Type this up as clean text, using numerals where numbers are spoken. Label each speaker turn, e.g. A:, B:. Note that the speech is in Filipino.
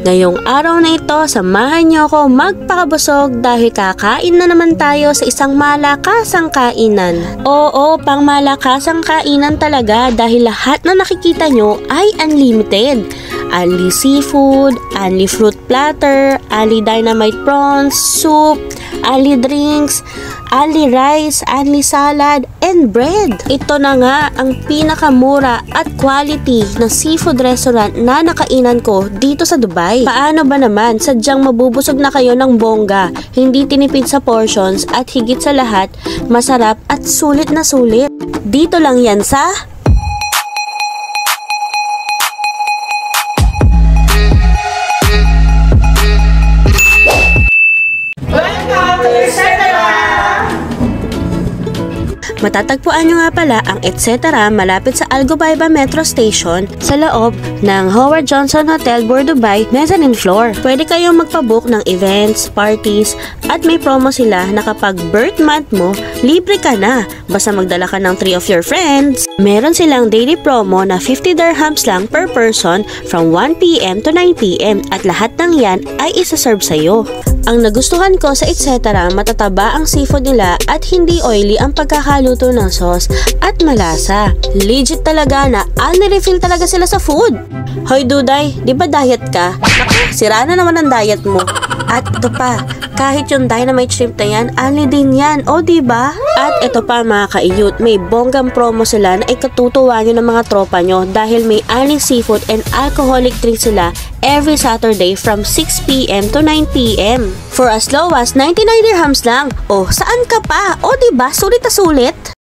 A: Ngayong araw na ito, samahan niyo ako magpakabusog dahil kakain na naman tayo sa isang malakasang kainan. Oo, pang malakasang kainan talaga dahil lahat na nakikita nyo ay unlimited. Only seafood, only fruit platter, only dynamite prawns, soup, only drinks, only rice, only salad, and bread. Ito na nga ang pinakamura at quality na seafood restaurant na nakainan ko dito sa Dubai. Paano ba naman? Sadyang mabubusog na kayo ng bongga, hindi tinipid sa portions at higit sa lahat, masarap at sulit na sulit. Dito lang yan sa Matatagpuan nyo nga pala ang etc. malapit sa Al Ghubaiba Metro Station sa loob ng Howard Johnson Hotel Bur Dubai mezzanine floor. Pwede kayong magpabook ng events, parties, at may promo sila na kapag birth month mo, libre ka na. Basta magdala ka ng 3 of your friends. Meron silang daily promo na 50 dirhams lang per person from 1 PM to 9 PM at lahat ng yan ay isa-serve sa'yo. Ang nagustuhan ko sa etc. matataba ang seafood nila at hindi oily ang pagkakaluto ng sauce at malasa. Legit talaga na refill talaga sila sa food. Hoy Duday, di ba diet ka? Naku, sira na naman ang diet mo. At ito pa, kahit yung dynamite shrimp na yan, din yan, o diba? At ito pa mga kaiyot, may bonggang promo sila na ikatutuwa nyo ng mga tropa nyo dahil may aling seafood and alcoholic drink sila every Saturday from 6 PM to 9 PM. For as low as 99 dirhams lang. Oh, saan ka pa? O diba, sulit na sulit?